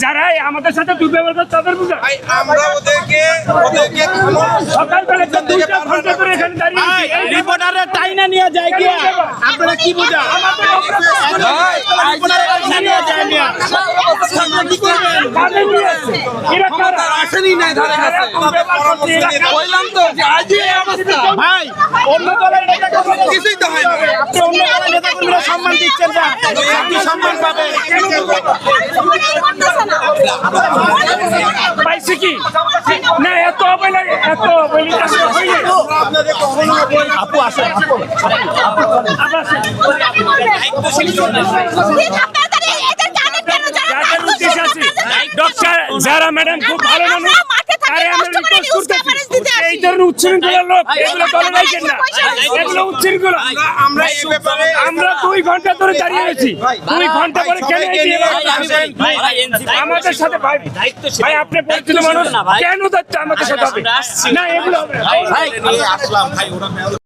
যারা আমাদের সাথে দুর্ব্যবহার করে তাদের বুঝান। আমরা ওদেরকে সকালবেলা 2 ঘন্টা ধরে এখানে দাঁড়িয়ে রিপোর্টারের টাইনা নিয়ে যায় কি আপনারা কি বুঝা কি করবেন আসেনি নাই ধারে কাছে বললাম তো যে আজ এই অবস্থা ভাই অন্য দলের নেতা কিছুই তো হয় না। আপনি অন্য দলের নেতা কর্মীরা সম্মান দিচ্ছেন না আপনি সম্মান পাবেন পাইছে কি না এত অবহেলা আপু আসেন যারা ম্যাডাম খুব ভালো মানুষ এই ধরনের উচ্ছৃঙ্খলার লোক এগুলো দলে রাখেন না, এগুলো উচ্ছৃঙ্খলা। আমরা 2 ঘন্টা ধরে দাঁড়িয়ে আছি, 2 ঘন্টা পরে কেন আমাদের সাথে ভাই আপনি পরিচিত মানুষ কেন যাচ্ছে আমাদের সাথে হবে না এগুলো